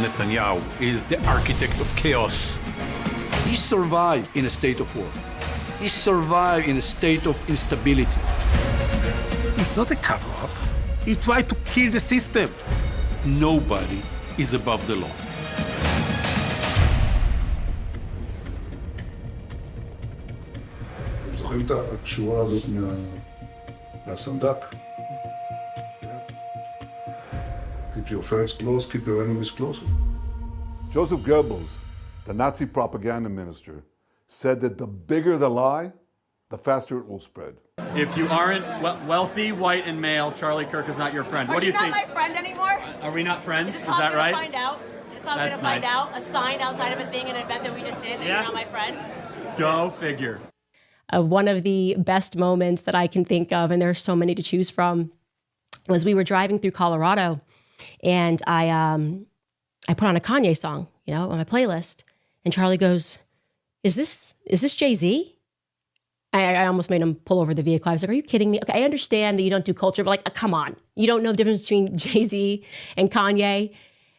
Netanyahu is the architect of chaos. He survived in a state of war. He survived in a state of instability. It's not a cover-up. He tried to kill the system. Nobody is above the law. אתם זוכרים את הקשורה הזאת מהסנדק? Keep your friends close, keep your enemies closer. Joseph Goebbels, the Nazi propaganda minister, said that the bigger the lie, the faster it will spread. If you aren't wealthy, white, and male, Charlie Kirk is not your friend. What do you think? Are you not my friend anymore? Are we not friends? Is that right? Find out? Is this how I'm going to find out? A sign outside of a thing, an event that we just did, that you're not my friend? Go figure. One of the best moments that I can think of, and there's so many to choose from, was we were driving through Colorado, and I put on a Kanye song, on my playlist, and Charlie goes, "Is this Jay-Z?" I almost made him pull over the vehicle. I was like, "Are you kidding me?" Okay, I understand that you don't do culture, but come on, you don't know the difference between Jay-Z and Kanye,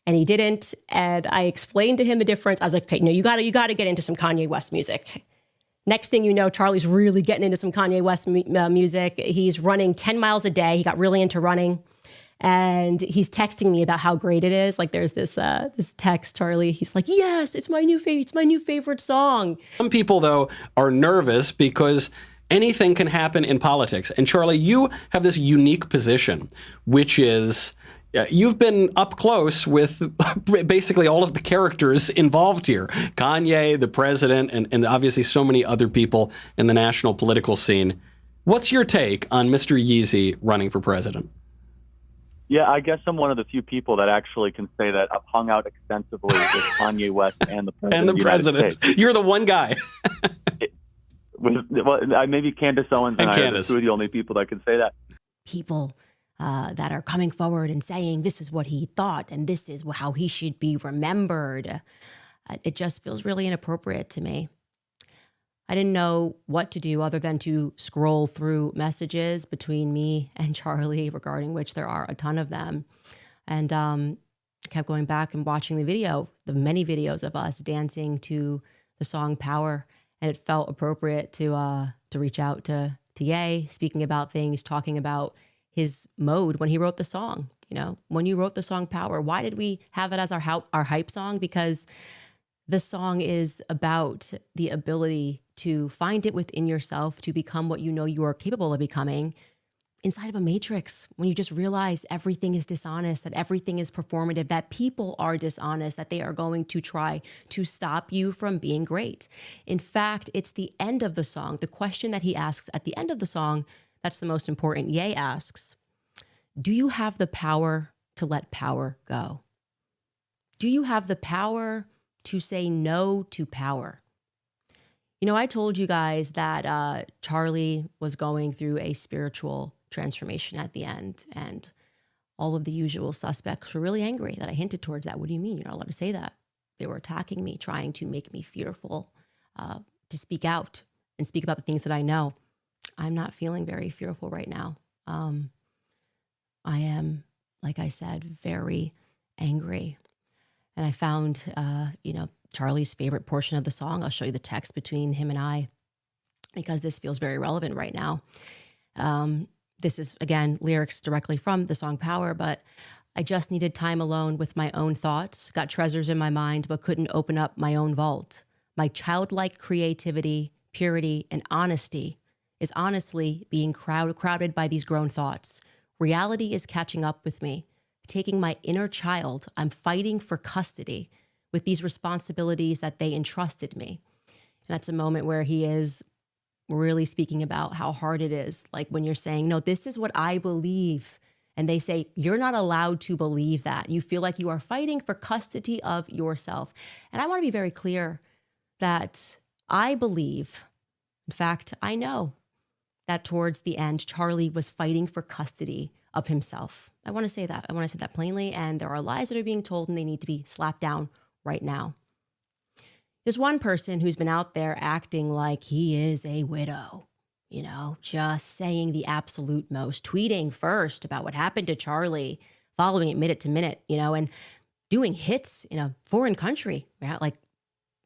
and he didn't. And I explained to him the difference. I was like, "Okay, no, you got to get into some Kanye West music." Next thing you know, Charlie's really getting into some Kanye West music. He's running 10 miles a day. He got really into running. And he's texting me about how great it is. Like there's this text, Charlie. He's like, "Yes, it's my new favorite song." Some people, though, are nervous because anything can happen in politics. And Charlie, you have this unique position, which is you've been up close with basically all of the characters involved here. Kanye, the president, and obviously so many other people in the national political scene. What's your take on Mr. Yeezy running for president? Yeah, I guess I'm one of the few people that actually can say that I've hung out extensively with Kanye West and the president. And the president. You're the one guy. Maybe Candace Owens and I are the two of the only people that can say that. People that are coming forward and saying this is what he thought and this is how he should be remembered. It just feels really inappropriate to me. I didn't know what to do other than to scroll through messages between me and Charlie, regarding which there are a ton of them. And I kept going back and watching the many videos of us dancing to the song Power. And it felt appropriate to reach out to Ye, speaking about things, talking about his mode when he wrote the song. When you wrote the song Power, why did we have it as our hype song? Because the song is about the ability to find it within yourself to become what you know you are capable of becoming inside of a matrix, when you just realize everything is dishonest, that everything is performative, that people are dishonest, that they are going to try to stop you from being great. In fact, it's the end of the song, the question that he asks at the end of the song, that's the most important. Ye asks, "Do you have the power to let power go? Do you have the power to say no to power?" I told you guys that Charlie was going through a spiritual transformation at the end, and all of the usual suspects were really angry that I hinted towards that. What do you mean? You're not allowed to say that. They were attacking me, trying to make me fearful, to speak out and speak about the things that I know. I'm not feeling very fearful right now. I am, like I said, very angry. And I found, Charlie's favorite portion of the song. I'll show you the text between him and I, because this feels very relevant right now. This is, again, lyrics directly from the song Power, but I just needed time alone with my own thoughts, got treasures in my mind, but couldn't open up my own vault. My childlike creativity, purity, and honesty is honestly being crowded by these grown thoughts. Reality is catching up with me. Taking my inner child, I'm fighting for custody with these responsibilities that they entrusted me. And that's a moment where he is really speaking about how hard it is. Like when you're saying, "No, this is what I believe." And they say, "You're not allowed to believe that." You feel like you are fighting for custody of yourself. And I want to be very clear that I believe, in fact, I know that towards the end, Charlie was fighting for custody of himself. I want to say that. I want to say that plainly. And there are lies that are being told and they need to be slapped down right now. There's one person who's been out there acting like he is a widow, just saying the absolute most, tweeting first about what happened to Charlie, following it minute to minute, and doing hits in a foreign country, right? Like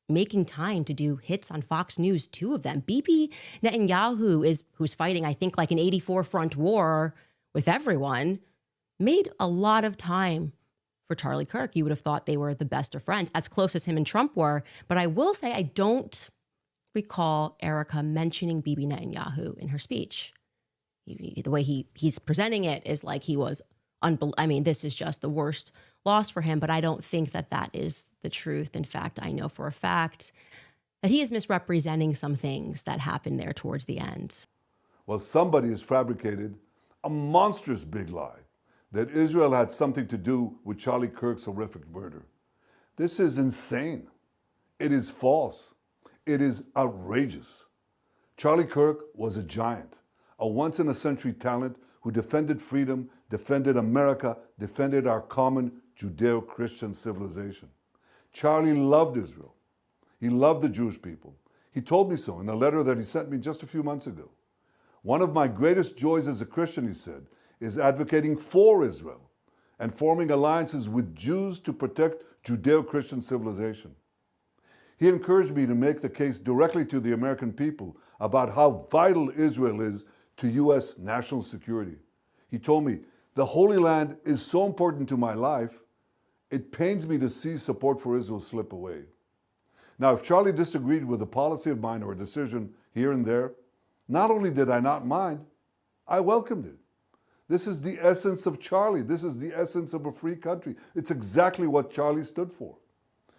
making time to do hits on Fox News, 2 of them. Bibi Netanyahu who's fighting, I think, like an 84 front war with everyone, made a lot of time for Charlie Kirk. You would have thought they were the best of friends, as close as him and Trump were. But I will say I don't recall Erica mentioning Bibi Netanyahu in her speech. The way he's presenting it is like he was I mean, this is just the worst loss for him, but I don't think that is the truth. In fact, I know for a fact that he is misrepresenting some things that happened there towards the end. Well, somebody has fabricated a monstrous big lie that Israel had something to do with Charlie Kirk's horrific murder. This is insane. It is false. It is outrageous. Charlie Kirk was a giant, a once-in-a-century talent who defended freedom, defended America, defended our common Judeo-Christian civilization. Charlie loved Israel. He loved the Jewish people. He told me so in a letter that he sent me just a few months ago. One of my greatest joys as a Christian, he said, is advocating for Israel and forming alliances with Jews to protect Judeo-Christian civilization. He encouraged me to make the case directly to the American people about how vital Israel is to U.S. national security. He told me, the Holy Land is so important to my life, it pains me to see support for Israel slip away. Now, if Charlie disagreed with a policy of mine or a decision here and there, not only did I not mind, I welcomed it. This is the essence of Charlie. This is the essence of a free country. It's exactly what Charlie stood for.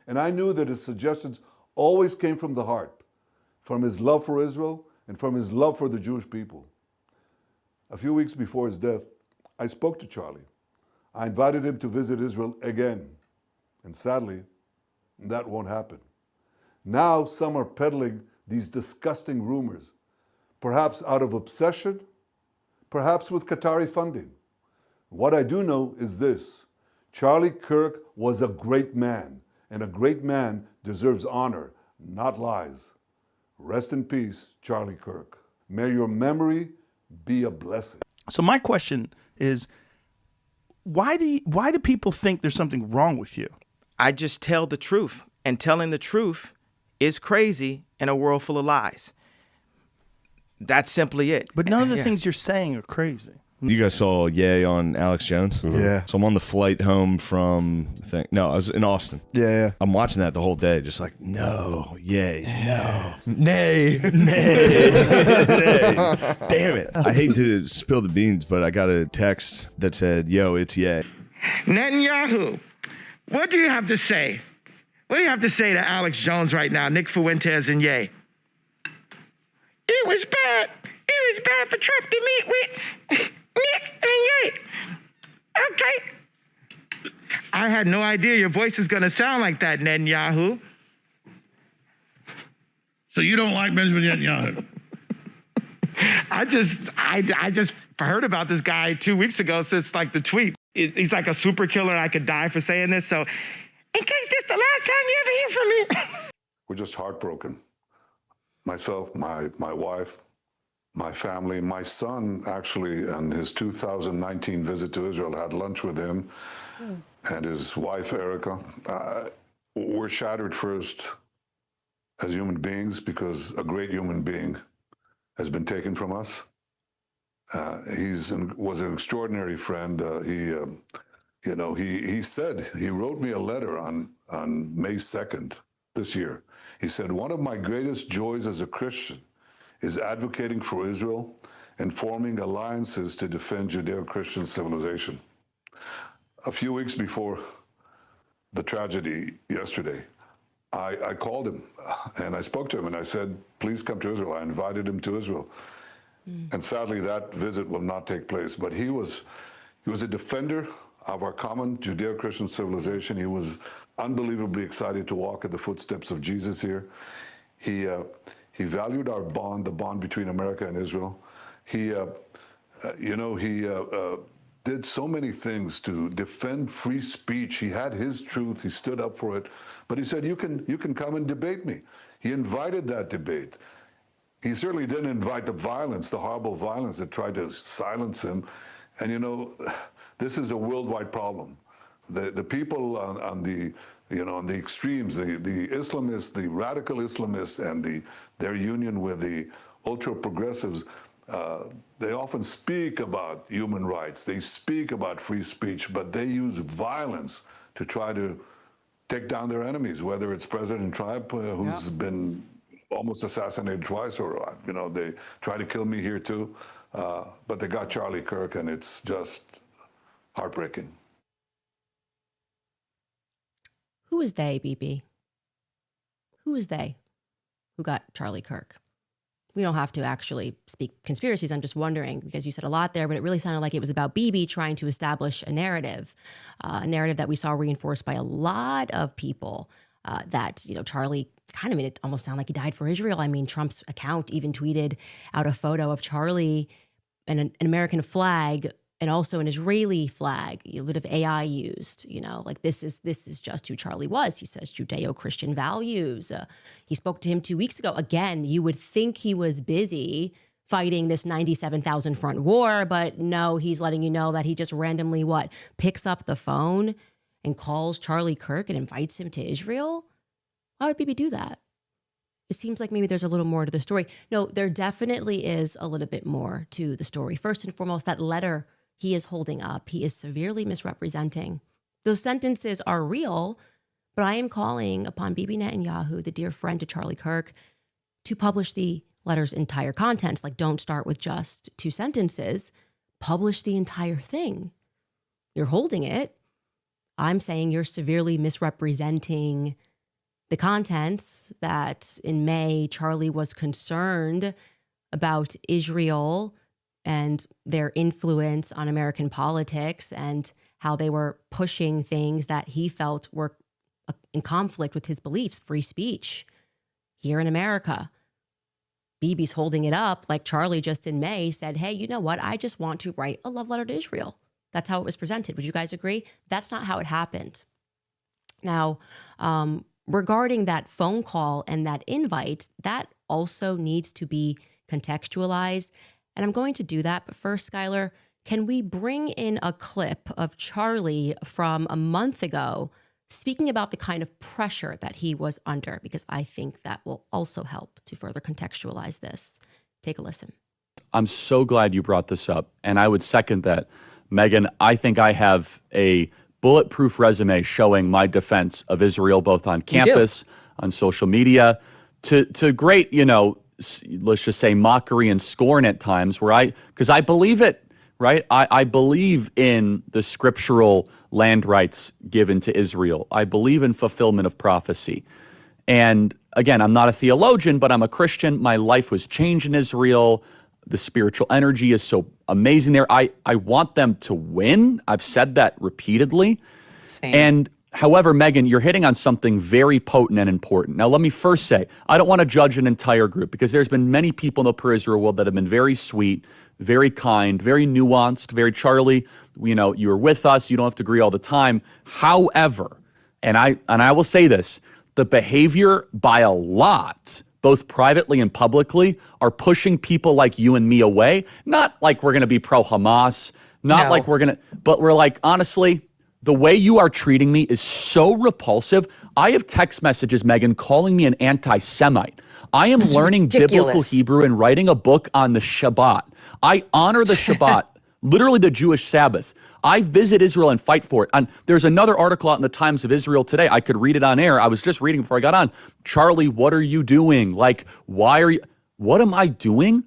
And I knew that his suggestions always came from the heart, from his love for Israel and from his love for the Jewish people. A few weeks before his death, I spoke to Charlie. I invited him to visit Israel again. And sadly, that won't happen. Now some are peddling these disgusting rumors, perhaps out of obsession, perhaps with Qatari funding. What I do know is this: Charlie Kirk was a great man, and a great man deserves honor, not lies. Rest in peace, Charlie Kirk. May your memory be a blessing. So my question is, why do people think there's something wrong with you? I just tell the truth, and telling the truth is crazy in a world full of lies. That's simply it. But none of the things you're saying are crazy. You guys saw Ye on Alex Jones? Mm-hmm. Yeah. So I'm on the flight home from, I was in Austin. Yeah. I'm watching that the whole day, just like, no, Ye, no, nay, nay, nay. Damn it. I hate to spill the beans, but I got a text that said, yo, it's Ye. Netanyahu, what do you have to say? What do you have to say to Alex Jones right now, Nick Fuentes and Ye? It was bad. It was bad for Trump to meet with Nick and Ye. Okay. I had no idea your voice is going to sound like that, Netanyahu. So you don't like Benjamin Netanyahu? I just heard about this guy 2 weeks ago, so it's like the tweet. He's like a super killer. I could die for saying this. So in case this is the last time you ever hear from me. We're just heartbroken. Myself, my wife, my family, my son actually, on his 2019 visit to Israel, had lunch with him and his wife, Erica. We're shattered first as human beings because a great human being has been taken from us. Was an extraordinary friend. He wrote me a letter on May 2nd this year. He said, one of my greatest joys as a Christian is advocating for Israel and forming alliances to defend Judeo-Christian civilization. A few weeks before the tragedy yesterday, I called him and I spoke to him and I said, please come to Israel. I invited him to Israel. And sadly, that visit will not take place. But he was a defender of our common Judeo-Christian civilization. He was unbelievably excited to walk in the footsteps of Jesus here. He valued our bond, the bond between America and Israel. He did so many things to defend free speech. He had his truth. He stood up for it. But he said, you can come and debate me. He invited that debate. He certainly didn't invite the violence, the horrible violence that tried to silence him. And this is a worldwide problem. The people on the on the extremes, the Islamists, the radical Islamists, and their union with the ultra progressives, they often speak about human rights. They speak about free speech, but they use violence to try to take down their enemies. Whether it's President Trump, who's been almost assassinated twice, or they try to kill me here too. But they got Charlie Kirk, and it's just heartbreaking. Who is they, BB? Who is they who got Charlie Kirk? We don't have to actually speak conspiracies. I'm just wondering, because you said a lot there, but it really sounded like it was about BB trying to establish a narrative that we saw reinforced by a lot of people, that, Charlie kind of made it almost sound like he died for Israel. I mean, Trump's account even tweeted out a photo of Charlie and an American flag and also an Israeli flag, a bit of AI used, like this is just who Charlie was. He says Judeo-Christian values. He spoke to him 2 weeks ago. Again, you would think he was busy fighting this 97,000 front war, but no, he's letting you know that he just randomly picks up the phone and calls Charlie Kirk and invites him to Israel. Why would BB do that? It seems like maybe there's a little more to the story. No, there definitely is a little bit more to the story. First and foremost, that letter he is holding up, he is severely misrepresenting. Those sentences are real, but I am calling upon Bibi Netanyahu, the dear friend to Charlie Kirk, to publish the letter's entire contents. Like, don't start with just 2 sentences. Publish the entire thing. You're holding it. I'm saying you're severely misrepresenting the contents, that in May, Charlie was concerned about Israel and their influence on American politics and how they were pushing things that he felt were in conflict with his beliefs, free speech here in America. Bibi's holding it up like Charlie just in May said, hey, you know what? I just want to write a love letter to Israel. That's how it was presented. Would you guys agree? That's not how it happened. Now, regarding that phone call and that invite, that also needs to be contextualized. And I'm going to do that. But first, Skylar, can we bring in a clip of Charlie from a month ago speaking about the kind of pressure that he was under? Because I think that will also help to further contextualize this. Take a listen. I'm so glad you brought this up. And I would second that. Megan, I think I have a bulletproof resume showing my defense of Israel, both on campus, on social media, to great, let's just say mockery and scorn at times, because I believe it, right? I believe in the scriptural land rights given to Israel. I believe in fulfillment of prophecy. And again, I'm not a theologian, but I'm a Christian. My life was changed in Israel. The spiritual energy is so amazing there. I want them to win. I've said that repeatedly. Same. And however, Megan, you're hitting on something very potent and important. Now, let me first say, I don't want to judge an entire group, because there's been many people in the pro-Israel world that have been very sweet, very kind, very nuanced, very Charlie, you were with us, you don't have to agree all the time. However, and I will say this, the behavior by a lot, both privately and publicly, are pushing people like you and me away. Not like we're going to be pro-Hamas, not like we're going to, but we're like, honestly, the way you are treating me is so repulsive. I have text messages, Megan, calling me an anti-Semite. I am learning biblical Hebrew and writing a book on the Shabbat. I honor the Shabbat, literally the Jewish Sabbath. I visit Israel and fight for it. And there's another article out in the Times of Israel today. I could read it on air. I was just reading before I got on. Charlie, what are you doing? Like, what am I doing?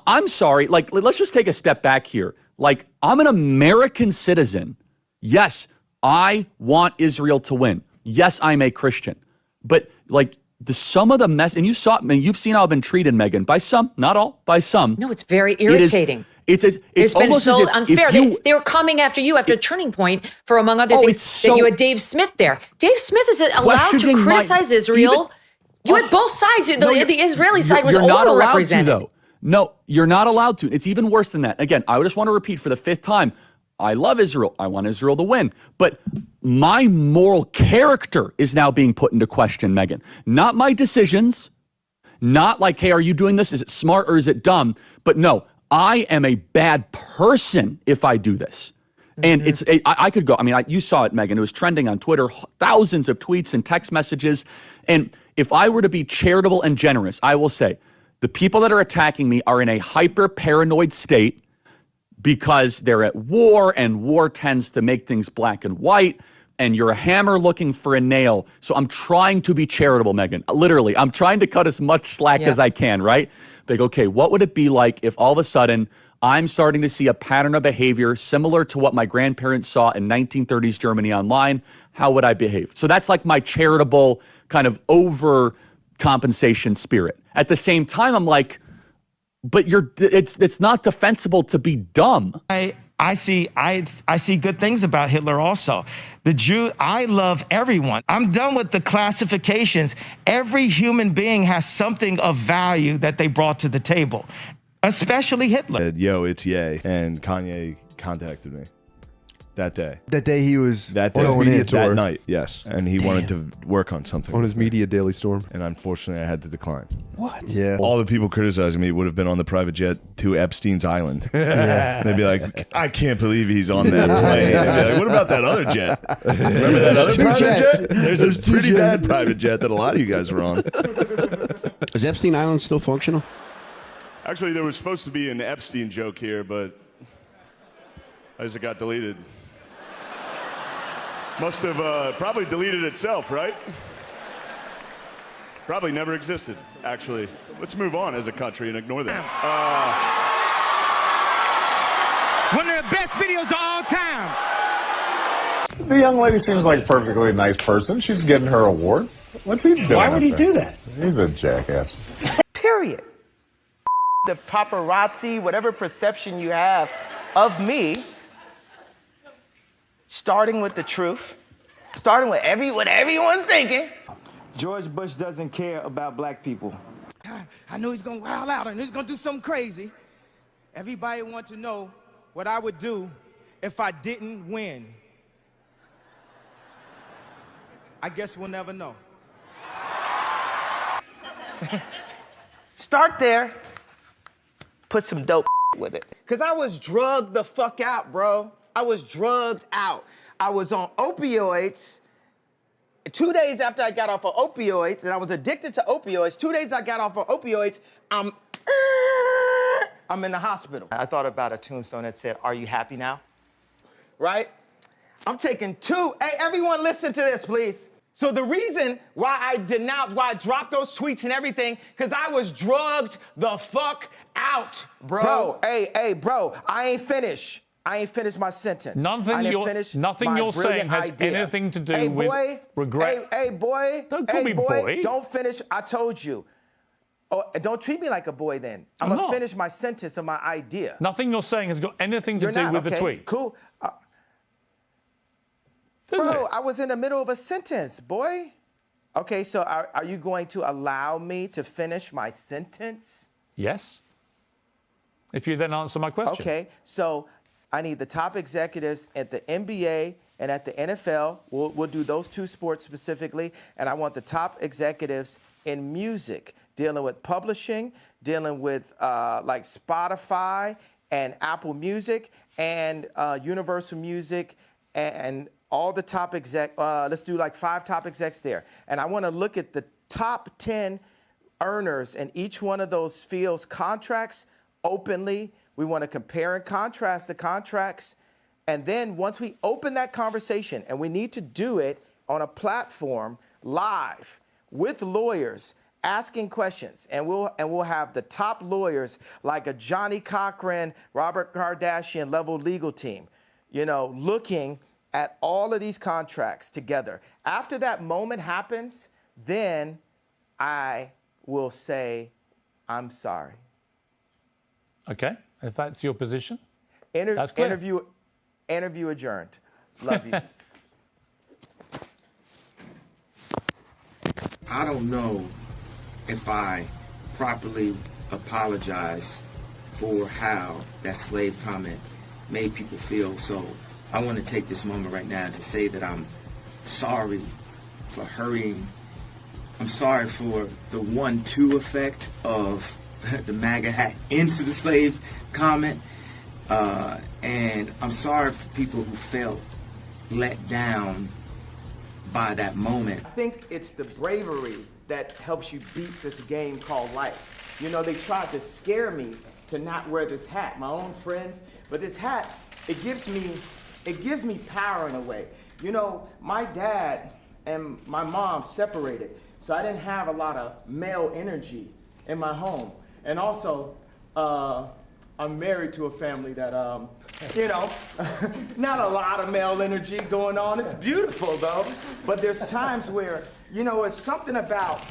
I'm sorry. Like, let's just take a step back here. Like, I'm an American citizen. Yes, I want Israel to win. Yes, I'm a Christian. But like, some of the mess, and you've seen how I've been treated, Megan, by some, not all, by some. No, it's very irritating. It's been almost so as if unfair. They were coming after you after Turning Point for, among other things, that you had Dave Smith there. Dave Smith is allowed to criticize Israel. You had both sides. The Israeli side was overrepresented. Though. No, you're not allowed to. It's even worse than that. Again, I just want to repeat for the 5th time. I love Israel. I want Israel to win. But my moral character is now being put into question, Megan. Not my decisions. Not like, hey, are you doing this? Is it smart or is it dumb? But no, I am a bad person if I do this. And I could go, I mean, you saw it, Megan. It was trending on Twitter, thousands of tweets and text messages. And if I were to be charitable and generous, I will say the people that are attacking me are in a hyper-paranoid state because they're at war, and war tends to make things black and white, and you're a hammer looking for a nail. So I'm trying to be charitable, Megan. Literally, I'm trying to cut as much slack as I can, right? Like, okay, what would it be like if all of a sudden I'm starting to see a pattern of behavior similar to what my grandparents saw in 1930s Germany online? How would I behave? So that's like my charitable kind of overcompensation spirit. At the same time, I'm like, but it's not defensible to be dumb. I see good things about Hitler also. The Jew, I love everyone. I'm done with the classifications. Every human being has something of value that they brought to the table, especially Hitler. Yo, it's Ye. And Kanye contacted me that day. That day he was that on his media tour. That night, yes. And he wanted to work on something. On his media daily storm. And unfortunately, I had to decline. What? Yeah. All the people criticizing me would have been on the private jet to Epstein's island. Yeah. They'd be like, I can't believe he's on that plane. They'd be like, what about that other jet? Remember that other private jet? There's a pretty bad private jet that a lot of you guys were on. Is Epstein Island still functional? Actually, there was supposed to be an Epstein joke here, but as it got deleted. Must have probably deleted itself, right? Probably never existed, actually. Let's move on as a country and ignore that. One of the best videos of all time. The young lady seems like a perfectly nice person. She's getting her award. What's he doing? Why would he do that? He's a jackass. Period. The paparazzi, whatever perception you have of me, starting with the truth, starting with what everyone's thinking. George Bush doesn't care about black people. I know he's gonna wild out and he's gonna do something crazy. Everybody wants to know what I would do if I didn't win. I guess we'll never know. Start there, put some dope with it. Cause I was drugged the fuck out, bro. I was drugged out. I was on opioids. 2 days after I got off of opioids, and I was addicted to opioids, 2 days I got off of opioids, I'm in the hospital. I thought about a tombstone that said, "Are you happy now?" Right? I'm taking two. Hey, everyone listen to this, please. So the reason why I denounced, why I dropped those tweets and everything, because I was drugged the fuck out, bro. Bro, I ain't finished. I ain't finished my sentence. Nothing you're saying has anything to do with regret. Hey, boy. Don't call me boy. Don't finish. I told you. Oh, don't treat me like a boy then. I'm going to finish my sentence of my idea. Nothing you're saying has got anything to do with the tweet. Cool. Bro, I was in the middle of a sentence, boy. Okay, so are you going to allow me to finish my sentence? Yes. If you then answer my question. Okay, so I need the top executives at the NBA and at the NFL. We'll do those two sports specifically. And I want the top executives in music, dealing with publishing, dealing with like Spotify and Apple Music and Universal Music and all the top exec. Let's do like 5 top execs there. And I want to look at the top 10 earners in each one of those fields' contracts openly. We want to compare and contrast the contracts. And then once we open that conversation, and we need to do it on a platform live with lawyers asking questions, and we'll have the top lawyers like a Johnny Cochran, Robert Kardashian level legal team, you know, looking at all of these contracts together. After that moment happens, then I will say, I'm sorry. Okay, if that's your position. That's clear. Interview adjourned. Love you. I don't know if I properly apologize for how that slave comment made people feel. So I want to take this moment right now to say that I'm sorry for hurrying. I'm sorry for the 1-2 effect of the MAGA hat into the slave comment. And I'm sorry for people who felt let down by that moment. I think it's the bravery that helps you beat this game called life. You know, they tried to scare me to not wear this hat, my own friends, but this hat, it gives me power in a way. You know, my dad and my mom separated, so I didn't have a lot of male energy in my home. And also, I'm married to a family that, you know, not a lot of male energy going on. It's beautiful though, but there's times where, you know, it's something about,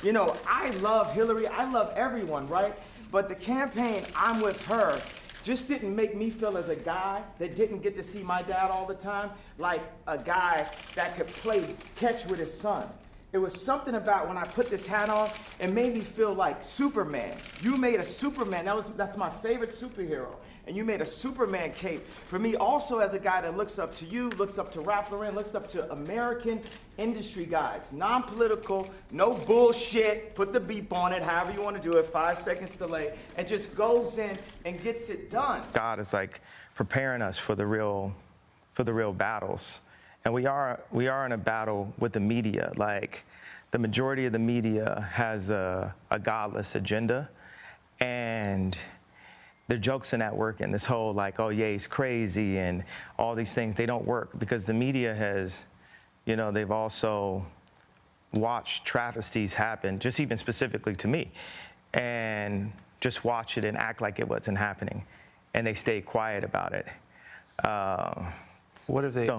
you know, I love Hillary, I love everyone, right? But the campaign, I'm with her, just didn't make me feel as a guy that didn't get to see my dad all the time, like a guy that could play catch with his son. It was something about when I put this hat on, it made me feel like Superman. You made a Superman, that's my favorite superhero. And you made a Superman cape for me also as a guy that looks up to you, looks up to Ralph Lauren, looks up to American industry guys. Non-political, no bullshit, put the beep on it, however you want to do it, 5 seconds delay, and just goes in and gets it done. God is like preparing us for the real battles. And we are in a battle with the media. Like, the majority of the media has a godless agenda, and their jokes are not working. This whole like, oh yeah, he's crazy, and all these things, they don't work because the media has, you know, they've also watched travesties happen, just even specifically to me, and just watch it and act like it wasn't happening, and they stay quiet about it. What have they? I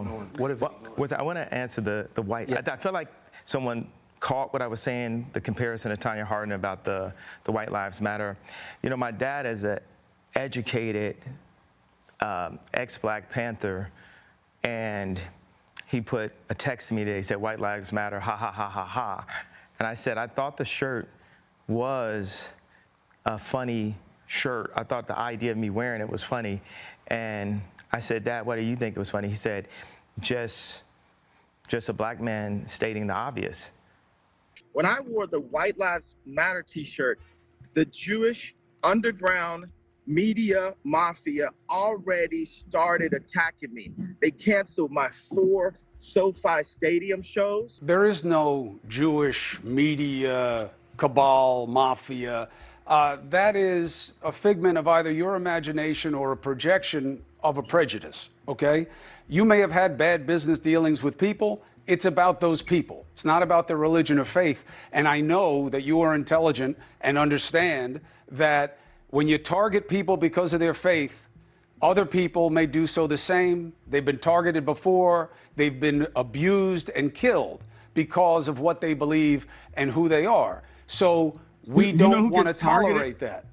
want to answer the white. Yeah. I feel like someone caught what I was saying, the comparison to Tanya Hardin about the White Lives Matter. You know, my dad is an educated ex-Black Panther, and he put a text to me today. He said, "White Lives Matter, ha ha ha ha ha." And I said, I thought the shirt was a funny shirt. I thought the idea of me wearing it was funny, and I said, "Dad, what do you think it was funny?" He said, just a Black man stating the obvious. When I wore the White Lives Matter t-shirt, the Jewish underground media mafia already started attacking me. They canceled my 4 SoFi Stadium shows. There is no Jewish media cabal mafia. That is a figment of either your imagination or a projection of a prejudice, okay? You may have had bad business dealings with people. It's about those people. It's not about their religion or faith. And I know that you are intelligent and understand that when you target people because of their faith, other people may do so the same. They've been targeted before. They've been abused and killed because of what they believe and who they are. So we don't want to tolerate that.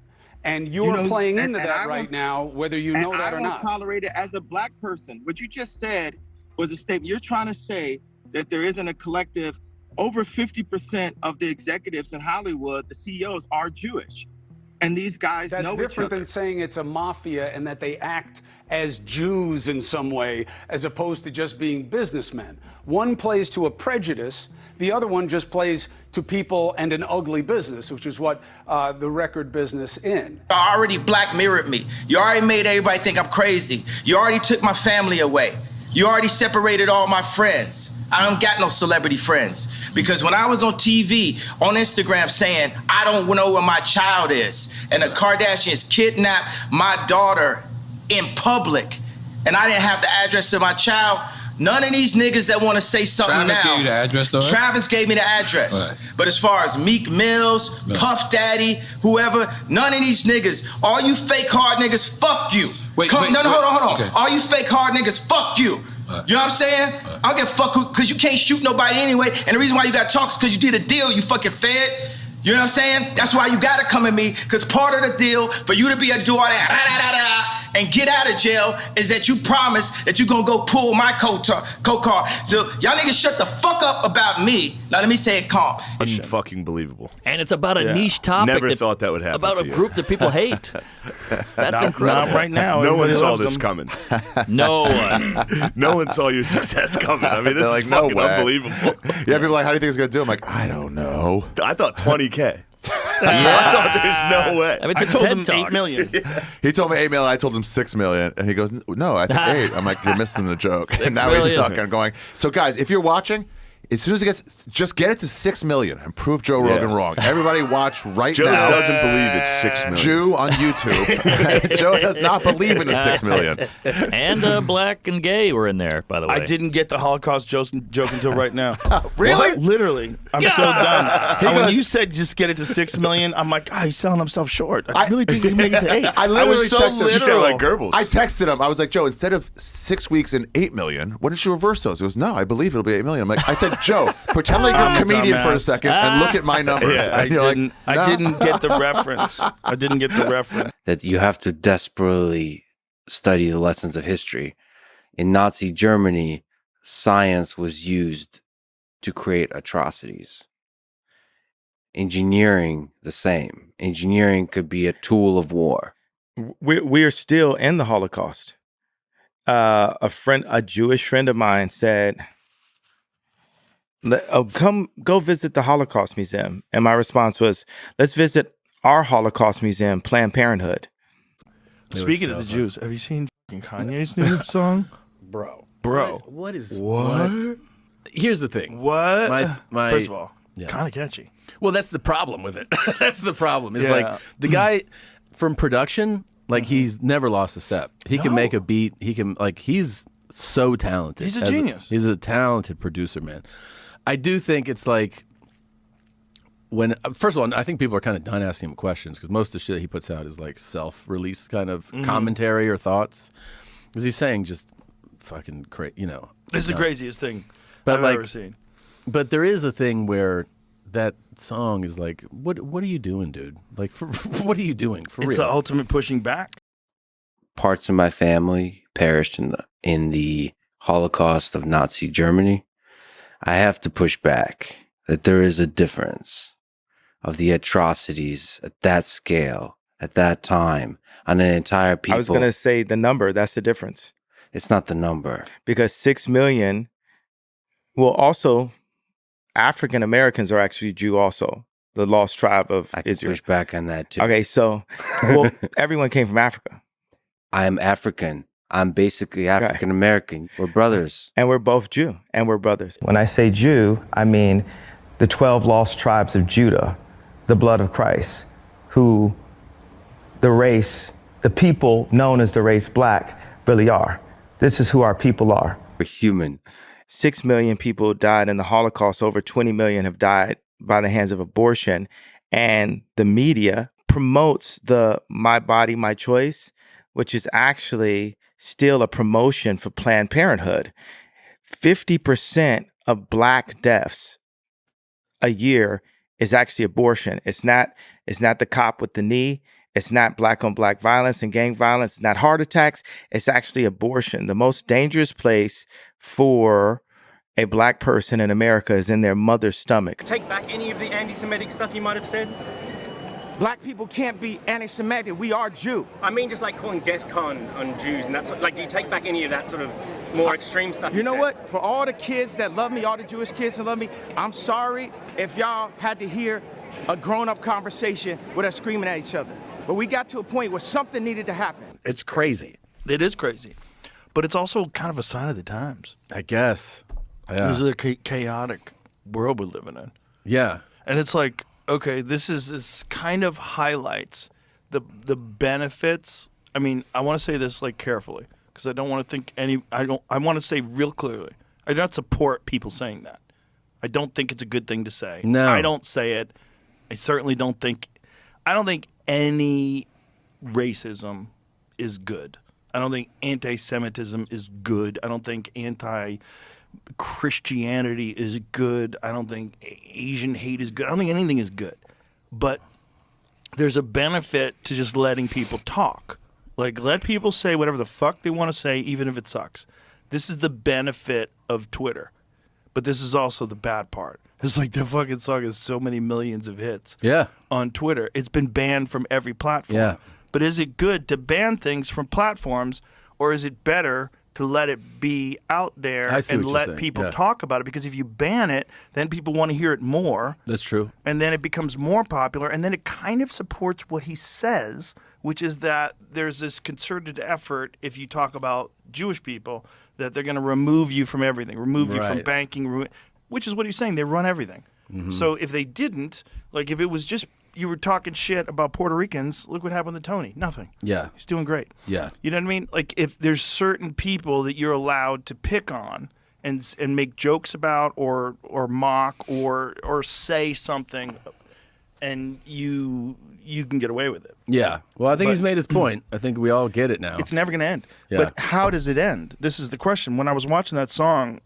And you're playing into that right now, whether you know that or not. I won't tolerate it as a Black person. What you just said was a statement. You're trying to say that there isn't a collective. Over 50% of the executives in Hollywood, the CEOs, are Jewish. And these guys know each other. That's different than saying it's a mafia and that they act as Jews in some way, as opposed to just being businessmen. One plays to a prejudice, the other one just plays to people and an ugly business, which is what the record business in. You already Black Mirrored me. You already made everybody think I'm crazy. You already took my family away. You already separated all my friends. I don't got no celebrity friends. Because when I was on TV, on Instagram saying, I don't know where my child is, and the Kardashians kidnapped my daughter in public, and I didn't have the address of my child, none of these niggas that want to say something Travis now. gave you the address, though, right? Travis gave me the address. Right. But as far as Meek Mills, Puff Daddy, whoever, none of these niggas, all you fake hard niggas, fuck you. Hold on. Okay. All you fake hard niggas, fuck you. You know what I'm saying? I don't give a fuck because you can't shoot nobody anyway. And the reason why you got to talk is because you did a deal, you fucking fed. You know what I'm saying? That's why you got to come at me, because part of the deal for you to be a do all that and get out of jail is that you promise that you're going to go pull my co-car. So y'all niggas shut the fuck up about me. Now let me say it calm. Unfucking believable. And it's about a niche topic. Never thought that would happen. About a group that people hate. That's incredible. Not right now. No one saw loves this them. coming. No one. No one saw your success coming. I mean, this They're is like, no fucking way. unbelievable. Yeah, people are like, how do you think it's going to do? I'm like, I don't know. I thought 20K. There's no way. I mean, it's I a told TED him Talk. 8 million. He told me 8 million. I told him 6 million, and he goes, "No, I think 8." I'm like, "You're missing the joke." And now he's stuck. I'm going. So guys, if you're watching, as soon as it gets, just get it to 6 million and prove Joe Rogan wrong. Everybody watch right Joe now. doesn't believe it's 6 million. Jew on YouTube. Joe does not believe in the 6 million. And black and gay were in there, by the way. I didn't get the Holocaust joke until right now. Really? What? Literally. I'm so done. And when you said just get it to 6 million, I'm like, he's selling himself short. I really think he can make it to 8. I literally was so texted him. literal. You sound like Goebbels. I texted him. I was like, Joe, instead of 6 weeks and 8 million, why don't you reverse those? He goes, no, I believe it'll be 8 million. I'm like, I said, Joe, pretend like you're a comedian for a second and look at my numbers. Yeah, I didn't get the reference. I didn't get the reference. That you have to desperately study the lessons of history. In Nazi Germany, science was used to create atrocities. Engineering, the same. Engineering could be a tool of war. We're still in the Holocaust. A Jewish friend of mine said, go visit the Holocaust Museum. And my response was, let's visit our Holocaust Museum, Planned Parenthood. Speaking of the Jews, have you seen Kanye's new song? Bro. What? Here's the thing. What? My First of all, yeah. kind of catchy. Well, that's the problem with it. That's the problem. It's Yeah. like the guy from production, like he's never lost a step. He can make a beat. He can he's so talented. He's a genius. He's a talented producer, man. I do think it's like when first of all, I think people are kind of done asking him questions because most of the shit he puts out is like self-released kind of commentary or thoughts. Because he's saying just fucking crazy, It's the craziest thing but I've ever seen. But there is a thing where that song is like, what are you doing, dude? Like, what are you doing for real? It's the ultimate pushing back. Parts of my family perished in the Holocaust of Nazi Germany. I have to push back that there is a difference of the atrocities at that scale, at that time, on an entire people. I was going to say the number. That's the difference. It's not the number. Because 6 million, well, also, African Americans are actually Jew also, the lost tribe of Israel. Push back on that too. Okay, so, well, everyone came from Africa. I'm African. I'm basically African American. We're brothers. And we're both Jew, and we're brothers. When I say Jew, I mean the 12 lost tribes of Judah, the blood of Christ, who the people known as the race black really are. This is who our people are. We're human. 6 million people died in the Holocaust. Over 20 million have died by the hands of abortion. And the media promotes the my body, my choice, which is actually still a promotion for Planned Parenthood. 50% of black deaths a year is actually abortion. It's not the cop with the knee. It's not black on black violence and gang violence. It's not heart attacks. It's actually abortion. The most dangerous place for a black person in America is in their mother's stomach. Take back any of the anti-Semitic stuff you might have said? Black people can't be anti-Semitic. We are Jew. I mean, just like calling DEFCON on Jews and that sort. Like, do you take back any of that sort of more extreme stuff? You know said? what? For all the kids that love me, all the Jewish kids that love me, I'm sorry if y'all had to hear a grown-up conversation with us screaming at each other. But we got to a point where something needed to happen. It's crazy. It is crazy. But it's also kind of a sign of the times. I guess. Yeah. This is a chaotic world we're living in. Yeah. And it's like, okay, this kind of highlights the benefits. I mean, I want to say this like carefully because I don't want to think I want to say real clearly. I don't support people saying that. I don't think it's a good thing to say. No. I don't say it. I certainly don't think any racism is good. I don't think anti-Semitism is good. I don't think anti-Christianity is good. I don't think Asian hate is good. I don't think anything is good. But there's a benefit to just letting people talk. Like, let people say whatever the fuck they want to say, even if it sucks. This is the benefit of Twitter. But this is also the bad part. It's like the fucking song has so many millions of hits on Twitter. It's been banned from every platform. Yeah. But is it good to ban things from platforms, or is it better to let it be out there I see and what you're let saying. people Yeah. talk about it. Because if you ban it, then people want to hear it more. That's true. And then it becomes more popular. And then it kind of supports what he says, which is that there's this concerted effort, if you talk about Jewish people, that they're going to remove you from everything, remove you from Right. banking, which is what he's saying. They run everything. Mhm. So if they didn't, like if it was just you were talking shit about Puerto Ricans, look what happened to Tony. Nothing. Yeah. He's doing great. Yeah. You know what I mean? Like if there's certain people that you're allowed to pick on and make jokes about or mock or say something, and you can get away with it. Yeah. Well, I think But- he's made his point. I think we all get it now. It's never going to end. Yeah. But how does it end? This is the question. When I was watching that song,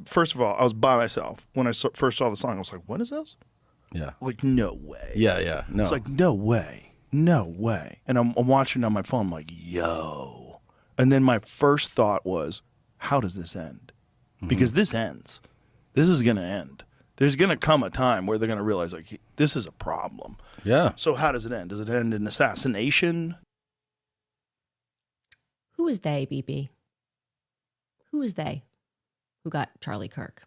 first of all, I was by myself. When I first saw the song, I was like, what is this? Yeah. Like, no way. Yeah, yeah. No. It's like, no way. No way. And I'm watching it on my phone. I'm like, yo. And then my first thought was, how does this end? Because this ends. This is going to end. There's going to come a time where they're going to realize, like, this is a problem. Yeah. So how does it end? Does it end in assassination? Who is they, BB? Who is they who got Charlie Kirk?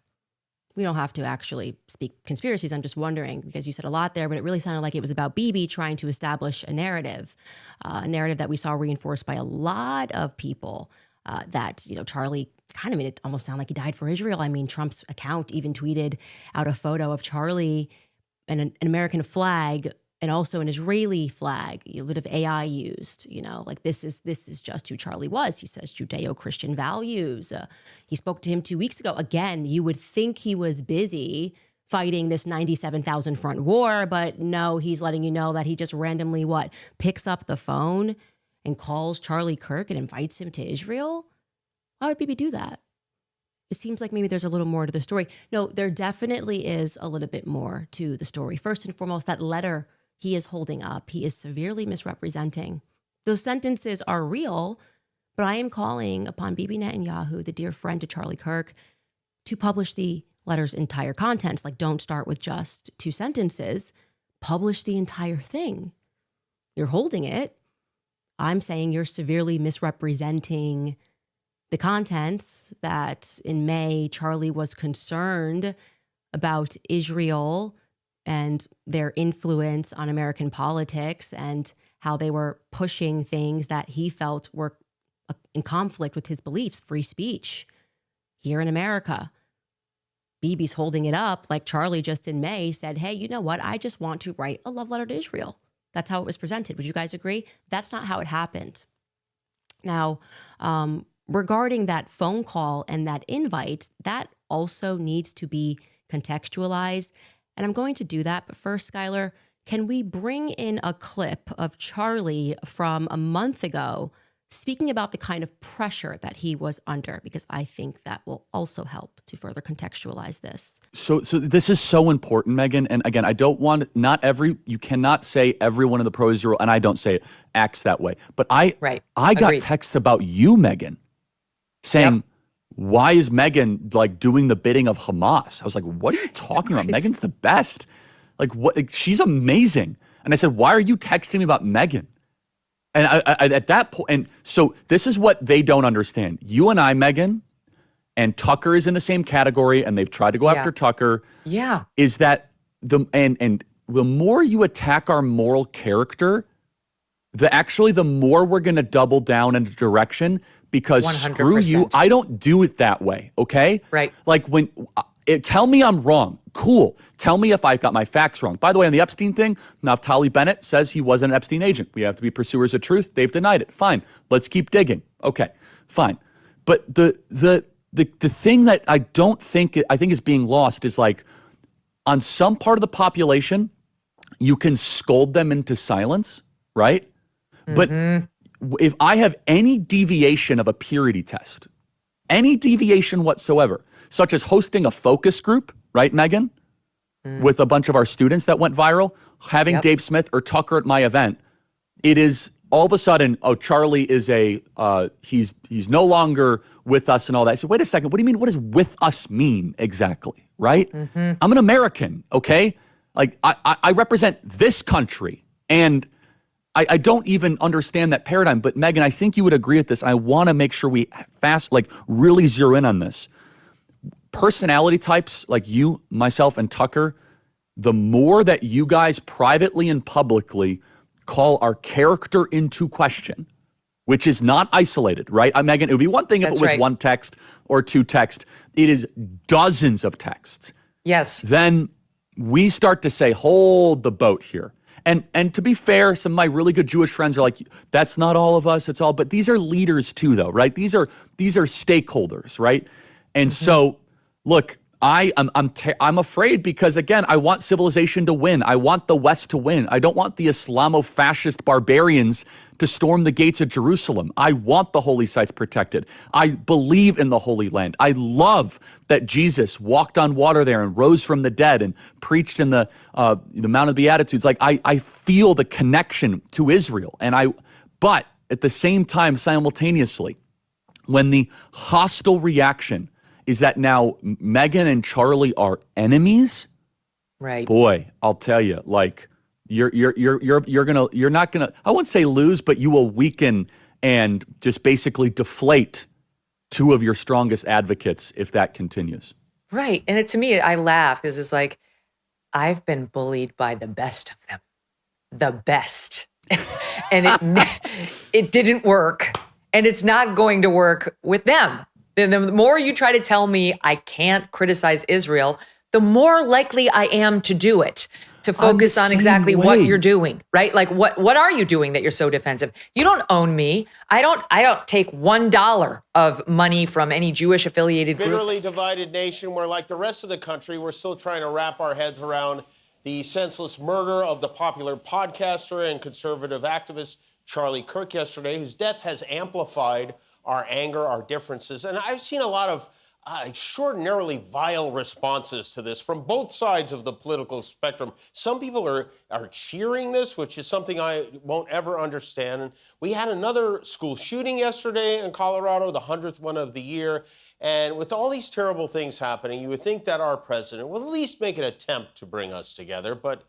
We don't have to actually speak conspiracies. I'm just wondering, because you said a lot there, but it really sounded like it was about BB trying to establish a narrative that we saw reinforced by a lot of people that, Charlie kind of made it almost sound like he died for Israel. I mean, Trump's account even tweeted out a photo of Charlie and an American flag and also an Israeli flag, a bit of AI used, like this is just who Charlie was. He says Judeo-Christian values. He spoke to him 2 weeks ago. Again, you would think he was busy fighting this 97,000 front war, but no, he's letting you know that he just randomly picks up the phone and calls Charlie Kirk and invites him to Israel. Why would BB do that? It seems like maybe there's a little more to the story. No, there definitely is a little bit more to the story. First and foremost, that letter he is holding up, he is severely misrepresenting. Those sentences are real, but I am calling upon Bibi Netanyahu, the dear friend to Charlie Kirk, to publish the letter's entire contents. Like, don't start with just 2 sentences. Publish the entire thing. You're holding it. I'm saying you're severely misrepresenting the contents that in May, Charlie was concerned about Israel and their influence on American politics and how they were pushing things that he felt were in conflict with his beliefs, free speech here in America. Bibi's holding it up like Charlie just in May said, hey, you know what? I just want to write a love letter to Israel. That's how it was presented. Would you guys agree? That's not how it happened. Now, regarding that phone call and that invite, that also needs to be contextualized. And I'm going to do that. But first, Skylar, can we bring in a clip of Charlie from a month ago speaking about the kind of pressure that he was under? Because I think that will also help to further contextualize this. So this is so important, Megan. And again, I don't want, you cannot say everyone in the pro-Israel, and I don't say it, acts that way. But I got Agreed. text about you, Megan, saying, why is Megan doing the bidding of Hamas? I was like, what are you talking about? Megan's the best. She's amazing. And I said, why are you texting me about Megan? And I at that point, and so this is what they don't understand. You and I, Megan, and Tucker is in the same category, and they've tried to go after Tucker. Yeah. Is that the more you attack our moral character, the more we're going to double down in a direction. Because 100%. screw you, I don't do it that way, okay? Right. Like tell me I'm wrong. Cool. Tell me if I got my facts wrong. By the way, on the Epstein thing, Naftali Bennett says he wasn't an Epstein agent. We have to be pursuers of truth. They've denied it. Fine. Let's keep digging. Okay, fine. But the thing that I think is being lost is on some part of the population, you can scold them into silence, right? But if I have any deviation of a purity test, any deviation whatsoever, such as hosting a focus group, right, Megan, with a bunch of our students that went viral, having Dave Smith or Tucker at my event, it is all of a sudden, Charlie is he's no longer with us and all that. I said, wait a second, what do you mean? What does with us mean exactly, right? I'm an American, okay? I represent this country, and I don't even understand that paradigm. But Megan, I think you would agree with this. I want to make sure we really zero in on this. Personality types like you, myself, and Tucker, the more that you guys privately and publicly call our character into question, which is not isolated, right? Megan, it would be one thing if it was one text or two texts. It is dozens of texts. Yes. Then we start to say, hold the boat here. And to be fair, some of my really good Jewish friends are like, that's not all of us, it's all, but these are leaders too, though, right? These are stakeholders, right? And so, look, I'm afraid because, again, I want civilization to win. I want the West to win. I don't want the Islamo-fascist barbarians to storm the gates of Jerusalem. I want the holy sites protected. I believe in the Holy Land. I love that Jesus walked on water there and rose from the dead and preached in the Mount of Beatitudes. Like, I feel the connection to Israel. But at the same time, simultaneously, when the hostile reaction is that now Megan and Charlie are enemies. Right. Boy, I'll tell you, like you're not gonna, I wouldn't say lose, but you will weaken and just basically deflate two of your strongest advocates if that continues. Right. And to me, I laugh because it's like, I've been bullied by the best of them. The best. And it didn't work. And it's not going to work with them. The more you try to tell me I can't criticize Israel, the more likely I am to do it, to focus on exactly what you're doing, right? Like what are you doing that you're so defensive? You don't own me. I don't take $1 of money from any Jewish affiliated group. Bitterly divided nation where, like the rest of the country, we're still trying to wrap our heads around the senseless murder of the popular podcaster and conservative activist Charlie Kirk yesterday, whose death has amplified our anger, our differences. And I've seen a lot of extraordinarily vile responses to this from both sides of the political spectrum. Some people are cheering this, which is something I won't ever understand. And we had another school shooting yesterday in Colorado, the 100th one of the year. And with all these terrible things happening, you would think that our president will at least make an attempt to bring us together. But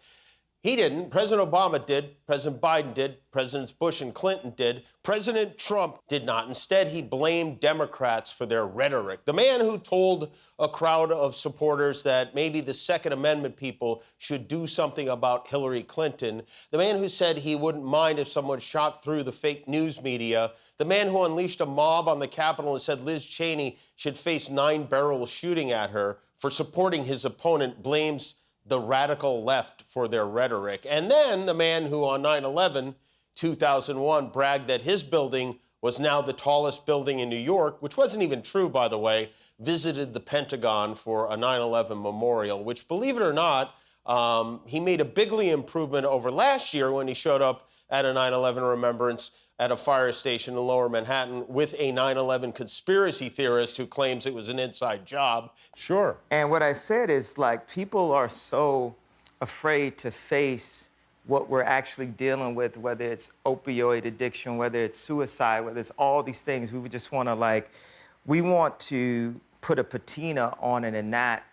he didn't. President Obama did. President Biden did. Presidents Bush and Clinton did. President Trump did not. Instead, he blamed Democrats for their rhetoric. The man who told a crowd of supporters that maybe the Second Amendment people should do something about Hillary Clinton. The man who said he wouldn't mind if someone shot through the fake news media. The man who unleashed a mob on the Capitol and said Liz Cheney should face 9-barrel shooting at her for supporting his opponent blames the radical left for their rhetoric. And then the man who on 9/11, 2001, bragged that his building was now the tallest building in New York, which wasn't even true, by the way, visited the Pentagon for a 9/11 memorial, which, believe it or not, he made a bigly improvement over last year when he showed up at a 9/11 remembrance at a fire station in Lower Manhattan with a 9/11 conspiracy theorist who claims it was an inside job. Sure. And what I said is, like, people are so afraid to face what we're actually dealing with, whether it's opioid addiction, whether it's suicide, whether it's all these things. We would just want to, we want to put a patina on it and not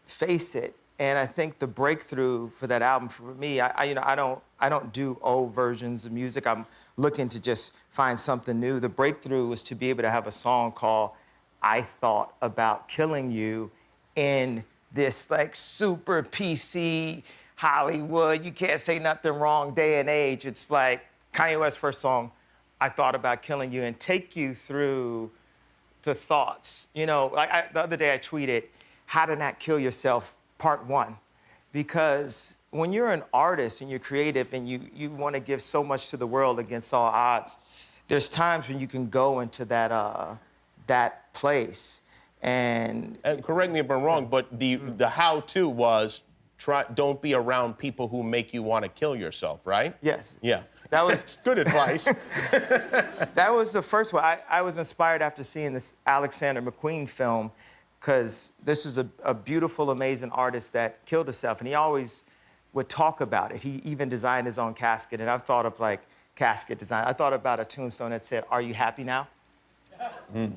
face it. And I think the breakthrough for that album, for me, I don't do old versions of music. I'm looking to just find something new. The breakthrough was to be able to have a song called I Thought About Killing You in this super PC Hollywood, you can't say nothing wrong day and age. It's like Kanye West's first song, I Thought About Killing You, and take you through the thoughts. The other day I tweeted, How to Not Kill Yourself, Part 1. Because when you're an artist and you're creative and you want to give so much to the world against all odds, there's times when you can go into that place. And correct me if I'm wrong, but the how-to was don't be around people who make you want to kill yourself, right? Yes. Yeah. That was it's good advice. That was the first one. I was inspired after seeing this Alexander McQueen film, because this is a beautiful, amazing artist that killed himself, and he always would talk about it. He even designed his own casket, and I've thought of casket design. I thought about a tombstone that said, "Are you happy now?" Mm.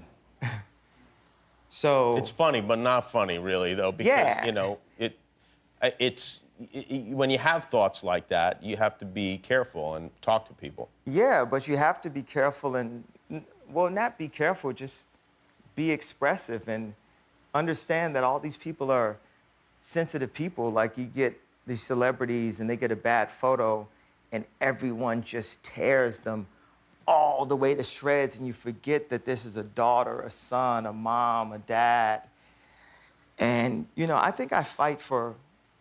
So it's funny, but not funny, really, though, because yeah. when you have thoughts like that, you have to be careful and talk to people. Yeah, but you have to be careful and, well, not be careful, just be expressive and understand that all these people are sensitive people. Like, you get these celebrities and they get a bad photo and everyone just tears them all the way to shreds, and you forget that this is a daughter, a son, a mom, a dad. And, you know, I think I fight for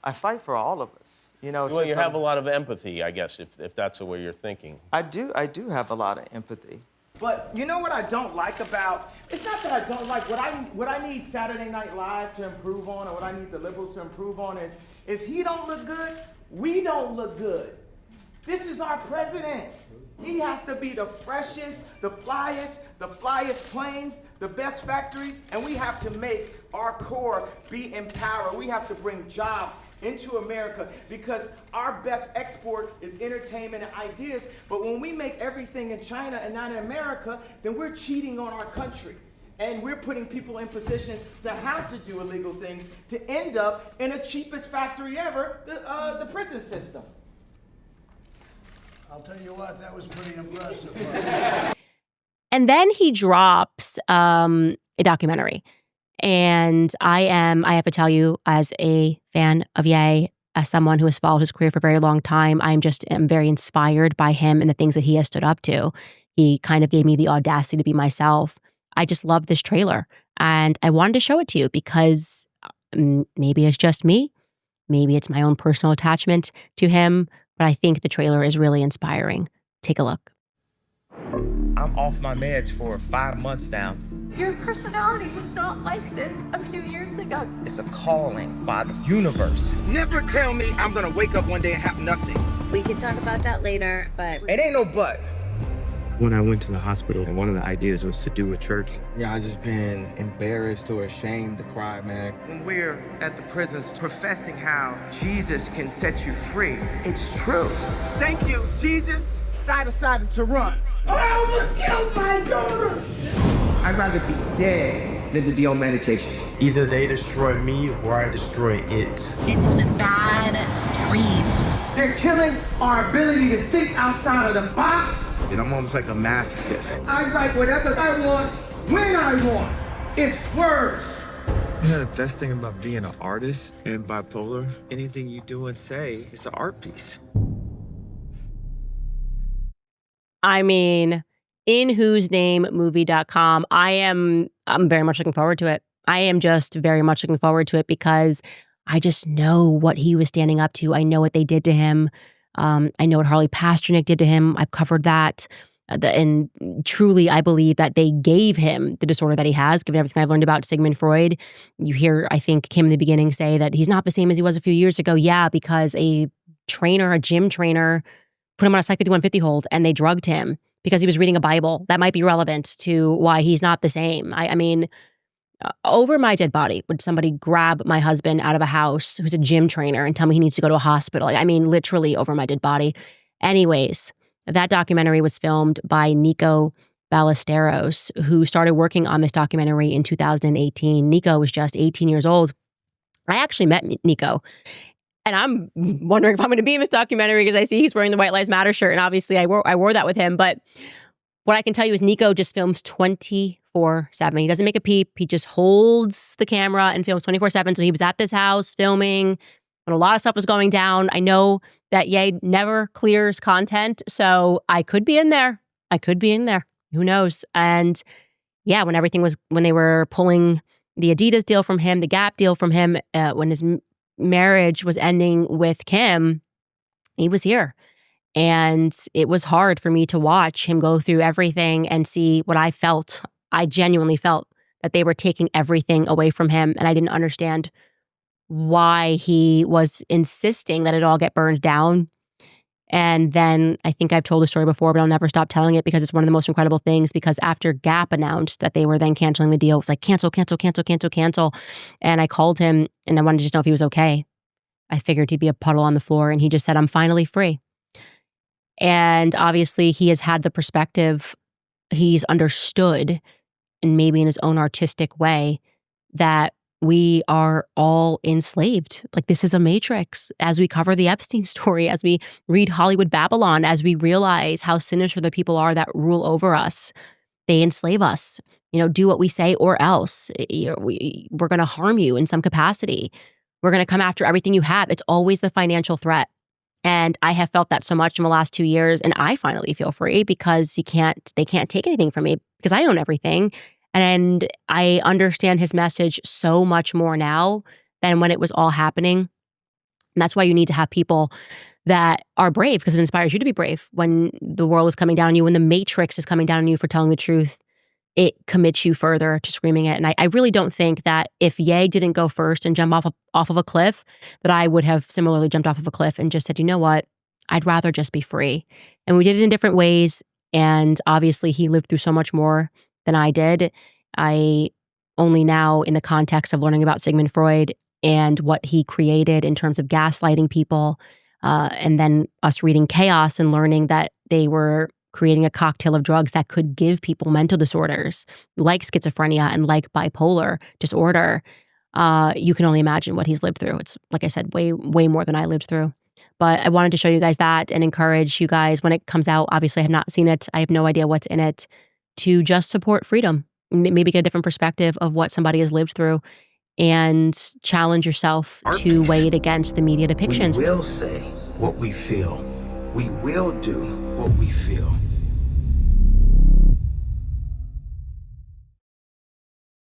all of us. You know, well, you have a lot of empathy, I guess, if that's the way you're thinking. I do have a lot of empathy. But you know what I don't like about, it's not that I don't like, what I need Saturday Night Live to improve on, or what I need the liberals to improve on is, if he don't look good, we don't look good. This is our president. He has to be the freshest, the flyest planes, the best factories, and we have to make our core be empowered. We have to bring jobs into America, because our best export is entertainment and ideas. But when we make everything in China and not in America, then we're cheating on our country. And we're putting people in positions to have to do illegal things to end up in the cheapest factory ever, the prison system. I'll tell you what, that was pretty impressive. And then he drops a documentary. And I have to tell you, as a fan of Ye, as someone who has followed his career for a very long time, I'm very inspired by him and the things that he has stood up to. He kind of gave me the audacity to be myself. I just love this trailer. And I wanted to show it to you because maybe it's just me. Maybe it's my own personal attachment to him. But I think the trailer is really inspiring. Take a look. I'm off my meds for 5 months now. Your personality was not like this a few years ago. It's a calling by the universe. Never tell me I'm gonna wake up one day and have nothing. We can talk about that later, but... It ain't no but. When I went to the hospital, and one of the ideas was to do a church. Yeah, I just been embarrassed or ashamed to cry, man. When we're at the prisons professing how Jesus can set you free, it's true. Thank you, Jesus. I decided to run. I almost killed my daughter. I'd rather be dead than to be on medication. Either they destroy me or I destroy it. It's a bad dream. They're killing our ability to think outside of the box. And I'm almost like a masochist. I write whatever I want, when I want. It's words. You know, the best thing about being an artist and bipolar, anything you do and say is an art piece. I mean, inwhosenamemovie.com. I'm very much looking forward to it. I am just very much looking forward to it because I just know what he was standing up to. I know what they did to him. I know what Harley Pasternak did to him. I've covered that. And truly, I believe that they gave him the disorder that he has, given everything I've learned about Sigmund Freud. You hear, I think, Kim in the beginning say that he's not the same as he was a few years ago. Yeah, because a gym trainer, put him on a Psych 5150 hold, and they drugged him because he was reading a Bible. That might be relevant to why he's not the same. I mean, over my dead body, would somebody grab my husband out of a house who's a gym trainer and tell me he needs to go to a hospital? I mean, literally over my dead body. Anyways, that documentary was filmed by Nico Ballesteros, who started working on this documentary in 2018. Nico was just 18 years old. I actually met Nico. And I'm wondering if I'm going to be in this documentary because I see he's wearing the White Lives Matter shirt. And obviously I wore that with him. But what I can tell you is Nico just films 24/7. He doesn't make a peep. He just holds the camera and films 24/7. So he was at this house filming when a lot of stuff was going down. I know that Ye never clears content. So I could be in there. Who knows? And yeah, when they were pulling the Adidas deal from him, the Gap deal from him, when his marriage was ending with Kim, he was here. And it was hard for me to watch him go through everything and see what I felt. I genuinely felt that they were taking everything away from him. And I didn't understand why he was insisting that it all get burned down. And then I think I've told the story before, but I'll never stop telling it because it's one of the most incredible things. Because after Gap announced that they were then canceling the deal, it was like, cancel. And I called him and I wanted to just know if he was okay. I figured he'd be a puddle on the floor. And he just said, I'm finally free. And obviously he has had the perspective, he's understood, and maybe in his own artistic way, that we are all enslaved. Like, this is a matrix. As we cover the Epstein story, as we read Hollywood Babylon, as we realize how sinister the people are that rule over us, they enslave us. Do what we say or else. We're going to harm you in some capacity. We're going to come after everything you have. It's always the financial threat. And I have felt that so much in the last 2 years. And I finally feel free because they can't take anything from me because I own everything. And I understand his message so much more now than when it was all happening. And that's why you need to have people that are brave, because it inspires you to be brave. When the world is coming down on you, when the matrix is coming down on you for telling the truth, it commits you further to screaming it. And I really don't think that if Ye didn't go first and jump off of a cliff, that I would have similarly jumped off of a cliff and just said, you know what, I'd rather just be free. And we did it in different ways. And obviously he lived through so much more than I did. I only now, in the context of learning about Sigmund Freud and what he created in terms of gaslighting people, and then us reading Chaos and learning that they were creating a cocktail of drugs that could give people mental disorders like schizophrenia and like bipolar disorder, you can only imagine what he's lived through. It's, like I said, way, way more than I lived through. But I wanted to show you guys that and encourage you guys when it comes out. Obviously, I have not seen it. I have no idea what's in it. To just support freedom. Maybe get a different perspective of what somebody has lived through and challenge yourself to weigh it against the media depictions. We will say what we feel. We will do what we feel.